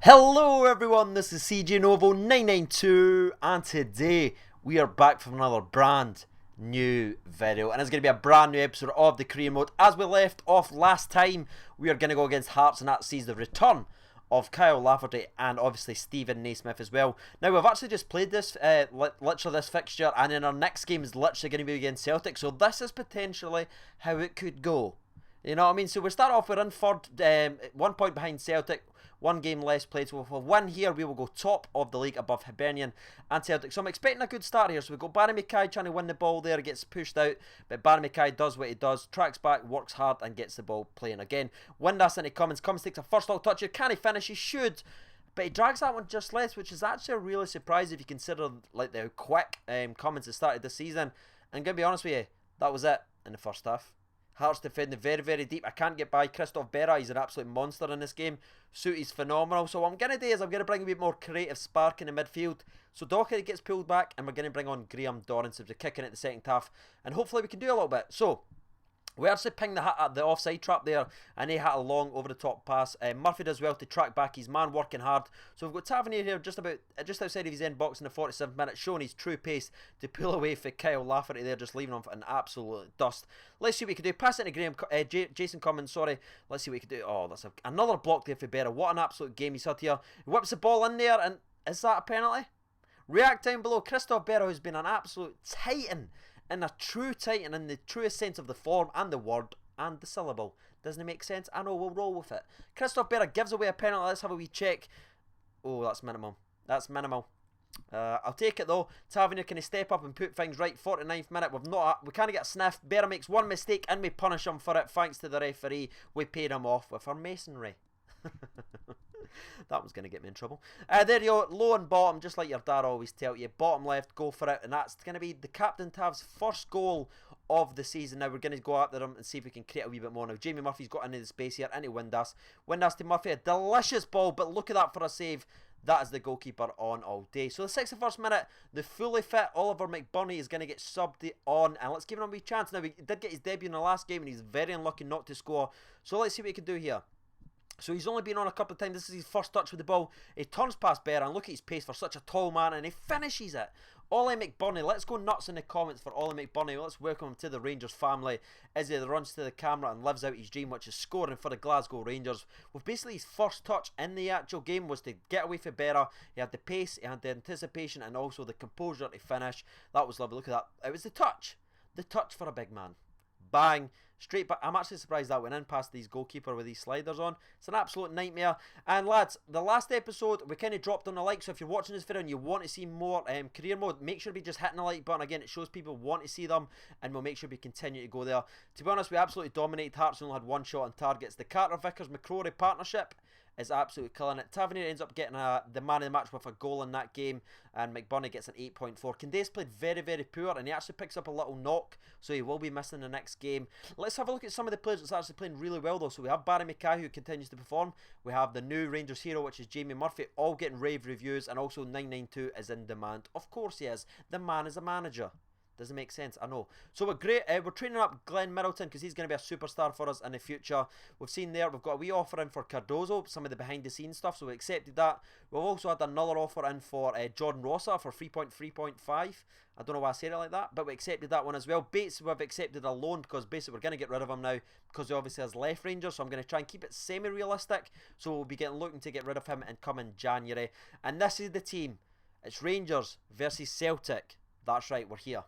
Hello everyone, this is CJ Novo 992 and today we are back from another brand new video and it's going to be a brand new episode of the career mode. As we left off last time, we are going to go against Hearts and that sees the return of Kyle Lafferty and obviously Stephen Naismith as well. Now we've actually just played this, literally this fixture, and then our next game is literally going to be against Celtic, so this is potentially how it could go. You know what I mean? So we start off, we're in third, 1 point behind Celtic, one game less played. So if we win here, we will go top of the league above Hibernian and Celtic. So I'm expecting a good start here. So we've got Barry Mackay trying to win the ball there, gets pushed out, but Barry Mackay does what he does, tracks back, works hard and gets the ball playing again. Windass into Cummins takes a first lock touch here, can he finish? He should, but he drags that one just less, which is actually a really surprise if you consider like how quick Cummins has started this season. And gonna be honest with you, that was it in the first half. Hearts defending very, very deep. I can't get by Christoph Berra. He's an absolute monster in this game. Sooty's phenomenal. So what I'm going to do is I'm going to bring a bit more creative spark in the midfield. So Doherty gets pulled back and we're going to bring on Graham Dorrance to kick in at the second half. And hopefully we can do a little bit. So we actually pinged the offside trap there, and he had a long over the top pass. Murphy does well to track back his man, working hard. So we've got Tavernier here just outside of his end box in the 47th minute, showing his true pace to pull away for Kyle Lafferty there, just leaving him in absolute dust. Let's see what we can do. Pass it to Jason Cummins, sorry. Let's see what we can do. Oh, that's another block there for Berra. What an absolute game he's had here. He whips the ball in there, and is that a penalty? React down below. Christoph Berra has been an absolute titan. And a true titan in the truest sense of the form and the word and the syllable. Doesn't it make sense? I know, we'll roll with it. Christoph Berra gives away a penalty. Let's have a wee check. Oh, that's minimal. That's minimal. I'll take it though. Tavernier, can he step up and put things right? 49th minute. We can't get a sniff. Berra makes one mistake and we punish him for it. Thanks to the referee. We paid him off with our masonry. That one's going to get me in trouble. There you go, low and bottom, just like your dad always tell you. Bottom left, go for it. And that's going to be the Captain Tav's first goal of the season. Now we're going to go after him and see if we can create a wee bit more. Now Jamie Murphy's got into the space here, into Windass. Windass to Murphy, a delicious ball, but look at that for a save. That is the goalkeeper on all day. So the 61st minute, the fully fit Oliver McBurney is going to get subbed on. And let's give him a wee chance. Now he did get his debut in the last game and he's very unlucky not to score. So let's see what he can do here. So he's only been on a couple of times. This is his first touch with the ball. He turns past Berra and look at his pace for such a tall man, and he finishes it. Ollie McBurney, let's go nuts in the comments for Ollie McBurney. Let's welcome him to the Rangers family as he runs to the camera and lives out his dream, which is scoring for the Glasgow Rangers. With basically his first touch in the actual game was to get away from Berra. He had the pace, he had the anticipation, and also the composure to finish. That was lovely. Look at that. It was the touch. The touch for a big man. Bang. Straight back. I'm actually surprised that went in past these goalkeeper with these sliders on. It's an absolute nightmare. And lads, the last episode we kind of dropped on the like, so if you're watching this video and you want to see more career mode, make sure we just hitting the like button. Again, it shows people want to see them, and we'll make sure we continue to go there. To be honest, we absolutely dominated Hearts, only had one shot on targets. The Carter Vickers McCrory partnership is absolutely killing it. Tavernier ends up getting the man of the match with a goal in that game, and McBurney gets an 8.4. Candace played very, very poor, and he actually picks up a little knock, so he will be missing the next game. Let's have a look at some of the players that's actually playing really well though. So we have Barry Mackay, who continues to perform. We have the new Rangers hero, which is Jamie Murphy, all getting rave reviews, and also 992 is in demand. Of course he is. The man is a manager. Doesn't make sense, I know. So we're great. We're training up Glenn Middleton because he's going to be a superstar for us in the future. We've seen there, we've got a wee offer in for Cardozo, some of the behind the scenes stuff, so we accepted that. We've also had another offer in for Jordan Rossa for 3.5. I don't know why I said it like that, but we accepted that one as well. Bates, we've accepted a loan because basically we're going to get rid of him now because he obviously has left Rangers, so I'm going to try and keep it semi-realistic. So we'll be looking to get rid of him and come in January. And this is the team. It's Rangers versus Celtic. That's right, we're here.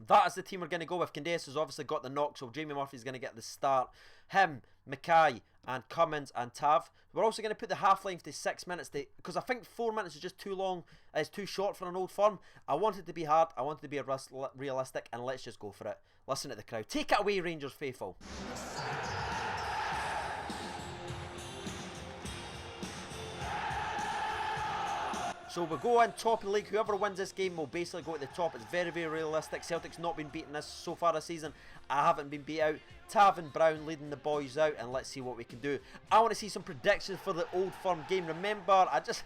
That is the team we're going to go with. Candace has obviously got the knock, so Jamie Murphy's going to get the start. Him, Mackay, and Cummins and Tav. We're also going to put the half length to 6 minutes because I think 4 minutes is just too long. It's too short for an old firm. I want it to be hard. I want it to be realistic, and let's just go for it. Listen to the crowd. Take it away, Rangers faithful. So we'll go on top of the league. Whoever wins this game will basically go at the top. It's very, very realistic. Celtic's not been beaten this so far this season. I haven't been beat out. Tav and Brown leading the boys out, and let's see what we can do. I want to see some predictions for the Old Firm game. Remember, I just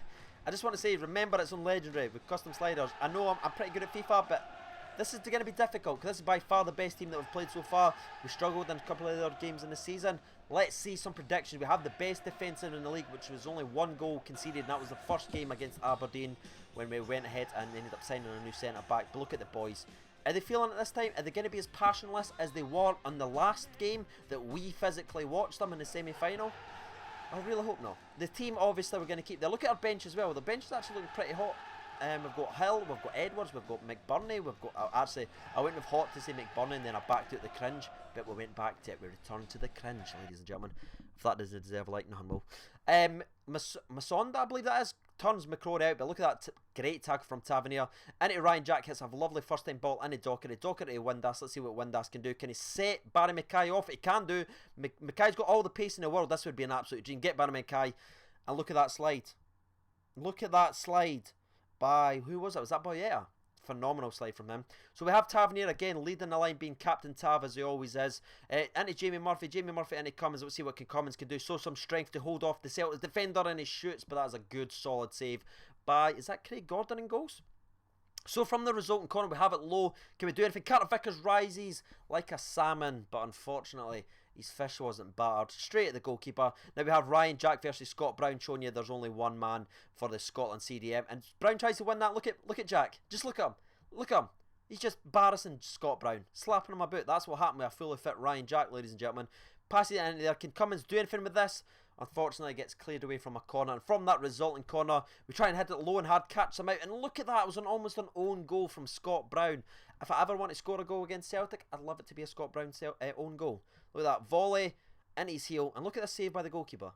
want to say, remember it's on Legendary with custom sliders. I know I'm pretty good at FIFA, but This is going to be difficult because this is by far the best team that we've played so far. We struggled in a couple of other games in the season. Let's see some predictions. We have the best defensive in the league, which was only 1 goal conceded, and that was the first game against Aberdeen when we went ahead and ended up signing a new centre-back. But look at the boys. Are they feeling it this time? Are they going to be as passionless as they were on the last game that we physically watched them in the semi-final? I really hope not. The team, obviously, we're going to keep there. Look at our bench as well. The bench is actually looking pretty hot. We've got Hill, we've got Edwards, we've got McBurney, we've got... actually, I went with hot to say McBurney and then I backed out the cringe, but we went back to it. We returned to the cringe, ladies and gentlemen. If that doesn't deserve a like, nothing will. Masonda, I believe that is, turns McCrory out, but look at that great tackle from Tavernier. Into Ryan Jack, hits a lovely first time ball into Docherty. Docherty to Windass. Let's see what Windass can do. Can he set Barry Mackay off? He can do. Mackay's got all the pace in the world. This would be an absolute dream. Get Barry Mackay, and look at that slide. Look at that slide by, who was it? Was that Boyetta? Phenomenal slide from him. So we have Tavernier again leading the line, being Captain Tav as he always is. Into Jamie Murphy into Cummins. Let's see what Cummins can do. So some strength to hold off the Celtics defender, and he shoots, but that is a good solid save by, is that Craig Gordon in goals? So from the resulting corner, we have it low. Can we do anything? Carter Vickers rises like a salmon, but unfortunately his fish wasn't battered. Straight at the goalkeeper. Now we have Ryan Jack versus Scott Brown, showing you there's only one man for the Scotland CDM. And Brown tries to win that. Look at Jack. Just look at him. Look at him. He's just embarrassing Scott Brown. Slapping him about. That's what happened with a fully fit Ryan Jack, ladies and gentlemen. Passing it into there. Can Cummins do anything with this? Unfortunately, it gets cleared away from a corner. And from that resulting corner, we try and hit it low and hard, catch them out. And look at that. It was almost an own goal from Scott Brown. If I ever want to score a goal against Celtic, I'd love it to be a Scott Brown own goal. Look at that. Volley into his heel. And look at the save by the goalkeeper.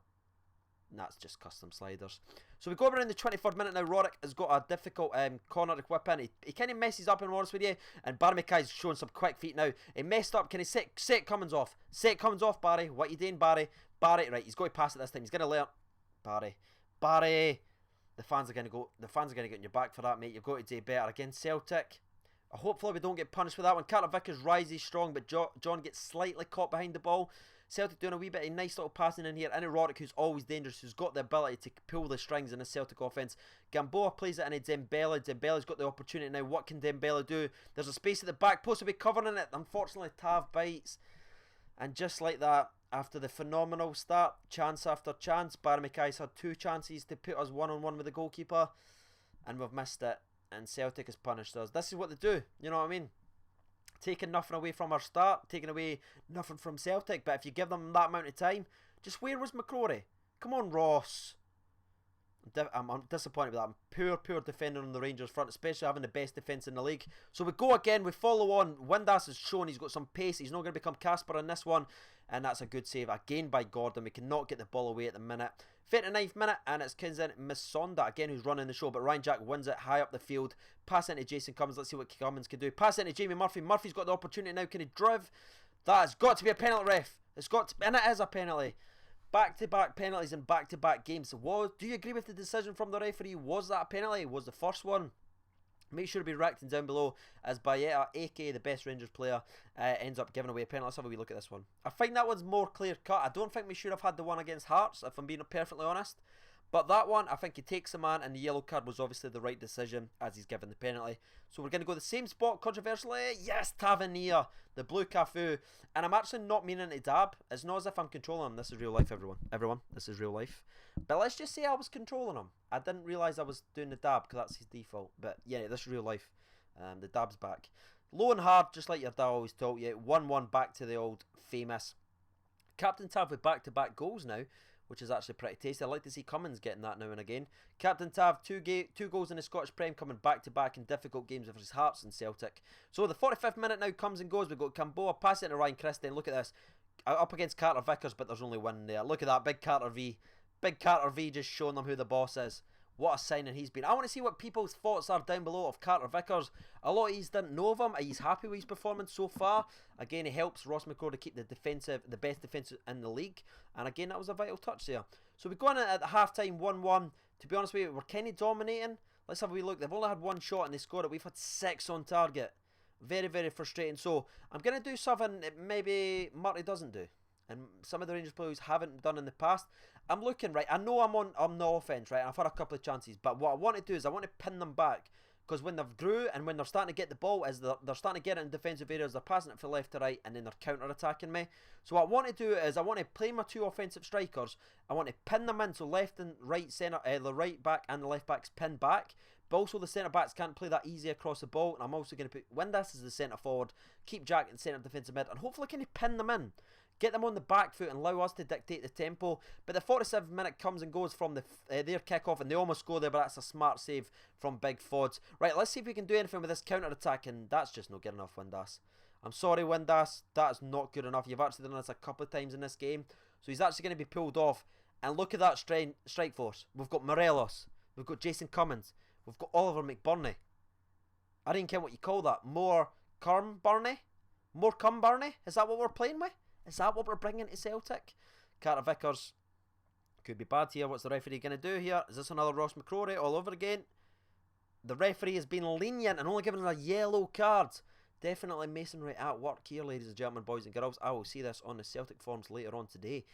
And that's just custom sliders. So we go around the 23rd minute now. Rorick has got a difficult corner to whip in. He kind of messes up, in honest with you. And Barry Mackay's showing some quick feet now. He messed up. Can he set Cummins off? Set Cummins off, Barry. What are you doing, Barry? Barry, right, he's going to pass it this time. He's going to learn. Barry. The fans are going to go. The fans are going to get in your back for that, mate. You've got to do better against Celtic. Hopefully we don't get punished for that one. Carter Vickers rises strong, but John gets slightly caught behind the ball. Celtic doing a wee bit of nice little passing in here. Into Rorick, who's always dangerous, who's got the ability to pull the strings in the Celtic offence. Gamboa plays it into Dembele. Dembele's got the opportunity now. What can Dembele do? There's a space at the back post. Will be covering it. Unfortunately, Tav bites. And just like that, after the phenomenal start, chance after chance, Barry Mackay's had 2 chances to put us one-on-one with the goalkeeper, and we've missed it. And Celtic has punished us. This is what they do. You know what I mean? Taking nothing away from our start, taking away nothing from Celtic. But if you give them that amount of time, just where was McCrory? Come on, Ross. I'm disappointed with that. Poor defender on the Rangers front, especially having the best defence in the league. So we go again, we follow on. Windass has shown he's got some pace. He's not going to become Casper in this one. And that's a good save again by Gordon. We cannot get the ball away at the minute. 59th minute, and it's Kinzen Masonda again who's running the show. But Ryan Jack wins it high up the field. Pass into Jason Cummins. Let's see what Cummins can do. Pass into Jamie Murphy. Murphy's got the opportunity now. Can he drive? That has got to be a penalty, ref. It's got to, and it is a penalty. Back-to-back penalties in back-to-back games. Do you agree with the decision from the referee? Was that a penalty? Was the first one? Make sure to be reacting down below as Boyetta, aka the best Rangers player, ends up giving away a penalty. Let's have a wee look at this one. I think that one's more clear cut. I don't think we should have had the one against Hearts, if I'm being perfectly honest. But that one, I think he takes a man, and the yellow card was obviously the right decision as he's given the penalty. So we're going to go the same spot, controversially. Yes, Tavernier, the blue Cafu. And I'm actually not meaning to dab. It's not as if I'm controlling him. This is real life, everyone. Everyone, this is real life. But let's just say I was controlling him. I didn't realise I was doing the dab because that's his default. But yeah, this is real life. The dab's back. Low and hard, just like your dad always taught you. 1-1 back to the old famous. Captain Tav with back-to-back goals now, which is actually pretty tasty. I like to see Cummins getting that now and again. Captain Tav, two goals in the Scottish Prem, coming back-to-back in difficult games versus Hearts and Celtic. So the 45th minute now comes and goes. We've got Gamboa passing to Ryan Christie. Look at this. Up against Carter Vickers, but there's only one there. Look at that, big Carter V. Big Carter V just showing them who the boss is. What a signing he's been. I want to see what people's thoughts are down below of Carter Vickers. A lot of you didn't know of him. He's happy with his performance so far. Again, he helps Ross McCrory to keep the best defence in the league. And again, that was a vital touch there. So we go in at the half-time 1-1. To be honest with you, we're kind of dominating. Let's have a wee look. They've only had one shot and they scored it. We've had 6 on target. Very, very frustrating. So I'm going to do something that maybe Murray doesn't do, and some of the Rangers players haven't done in the past. I'm looking, right, I know I'm on the offence, right, and I've had a couple of chances, but what I want to do is I want to pin them back, because when they've grew and when they're starting to get the ball, is they're starting to get it in defensive areas, they're passing it from left to right, and then they're counter-attacking me. So what I want to do is I want to play my 2 offensive strikers. I want to pin them in, so left and right centre, the right back and the left back's pinned back. But also the centre backs can't play that easy across the ball, and I'm also going to put Windass as the centre forward, keep Jack in centre defensive mid, and hopefully can pin them in. Get them on the back foot and allow us to dictate the tempo. But the 47th minute comes and goes from their kick-off, and they almost score there, but that's a smart save from Big Fods. Right, let's see if we can do anything with this counter-attack, and that's just not good enough, Windass. I'm sorry, Windass, that's not good enough. You've actually done this a couple of times in this game, so he's actually going to be pulled off. And look at that strike force. We've got Morelos, we've got Jason Cummins, we've got Oliver McBurney. I didn't care what you call that. More Cumberny? More Cumberny? Is that what we're playing with? Is that what we're bringing to Celtic? Carter Vickers could be bad here. What's the referee going to do here? Is this another Ross McCrory all over again? The referee has been lenient and only given us a yellow card. Definitely masonry at work here, ladies and gentlemen, boys and girls. I will see this on the Celtic forums later on today.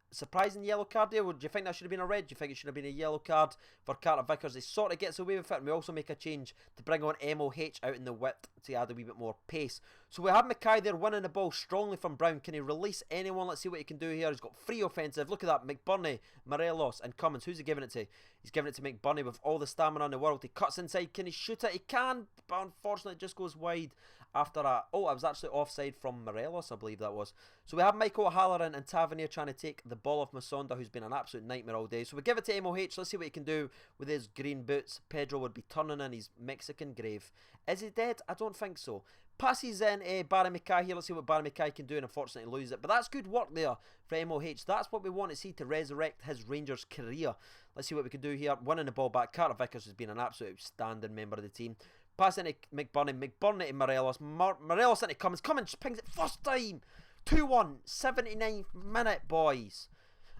Surprising yellow card there. Do you think that should have been a red? Do you think it should have been a yellow card for Carter Vickers? He sort of gets away with it, and we also make a change to bring on MOH out in the width to add a wee bit more pace. So we have Mackay there winning the ball strongly from Brown. Can he release anyone? Let's see what he can do here. He's got 3 offensive. Look at that. McBurney, Morelos and Cummins. Who's he giving it to? He's giving it to McBurney with all the stamina in the world. He cuts inside. Can he shoot it? He can, but unfortunately it just goes wide after that. Oh, I was actually offside from Morelos, I believe that was. So we have Michael Halloran and Tavernier trying to take the ball off Masonda, who's been an absolute nightmare all day. So we give it to MOH. Let's see what he can do with his green boots. Pedro would be turning in his Mexican grave. Is he dead? I don't think so. Passes in Barry Mackay here. Let's see what Barry Mackay can do, and unfortunately lose it. But that's good work there for MOH. That's what we want to see to resurrect his Rangers career. Let's see what we can do here. Winning the ball back. Carter Vickers has been an absolute outstanding member of the team. Pass into McBurney. McBurney to Morelos. Morelos into Cummins. Cummins pings it first time. 2-1. 79th minute, boys.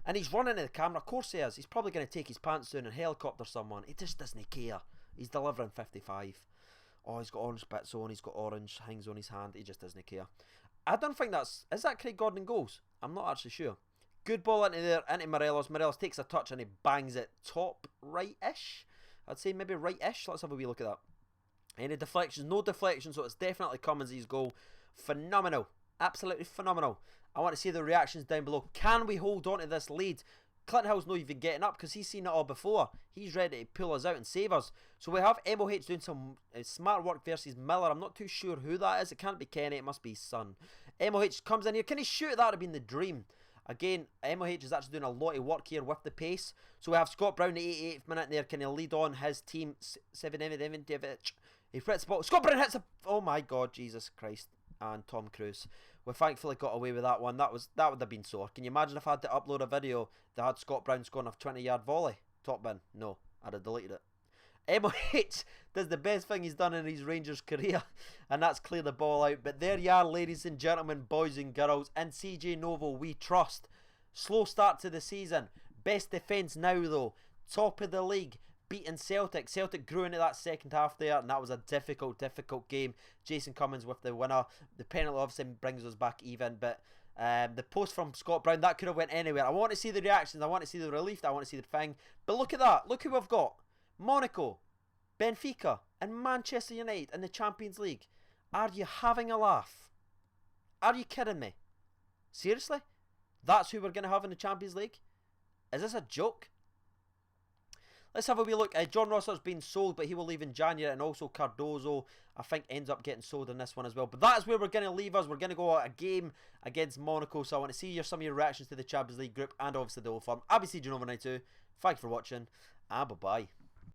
And he's running to the camera. Of course he is. He's probably going to take his pants down and helicopter someone. He just doesn't care. He's delivering 55. Oh, he's got orange bits on. He's got orange things on his hand. He just doesn't care. I don't think that's... Is that Craig Gordon goals? I'm not actually sure. Good ball into there. Into Morelos. Morelos takes a touch and he bangs it top right-ish. I'd say maybe right-ish. Let's have a wee look at that. Any deflections? No deflections, so it's definitely Cummins' goal. Phenomenal. Absolutely phenomenal. I want to see the reactions down below. Can we hold on to this lead? Clinton Hill's not even getting up because he's seen it all before. He's ready to pull us out and save us. So we have MOH doing some smart work versus Miller. I'm not too sure who that is. It can't be Kenny. It must be his son. MOH comes in here. Can he shoot? That would have been the dream. Again, MOH is actually doing a lot of work here with the pace. So we have Scott Brown the 88th minute there. Can he lead on his team? Sevenevic. He hits the ball. Scott Brown hits a... Oh my God, Jesus Christ. And Tom Cruise. We thankfully got away with that one. That would have been sore. Can you imagine if I had to upload a video that had Scott Brown scoring a 20-yard volley? Top bin. No, I'd have deleted it. MOH does the best thing he's done in his Rangers career, and that's clear the ball out. But there you are, ladies and gentlemen, boys and girls. In CJ Novo, we trust. Slow start to the season. Best defence now, though. Top of the league. Beating Celtic. Celtic grew into that second half there, and that was a difficult game. Jason Cummins with the winner. The penalty obviously brings us back even, but the post from Scott Brown, that could have went anywhere. I want to see the reactions. I want to see the relief. I want to see the thing. But look at that. Look who we've got. Monaco, Benfica, and Manchester United in the Champions League. Are you having a laugh? Are you kidding me? Seriously? That's who we're going to have in the Champions League? Is this a joke? Let's have a wee look. John Rosser's been sold, but he will leave in January, and also Cardozo, I think, ends up getting sold in this one as well. But that is where we're going to leave us. We're going to go out a game against Monaco, so I want to see some of your reactions to the Champions League group and obviously the Old Firm. I'll be CJ Nova 92. Thank you for watching, and bye-bye.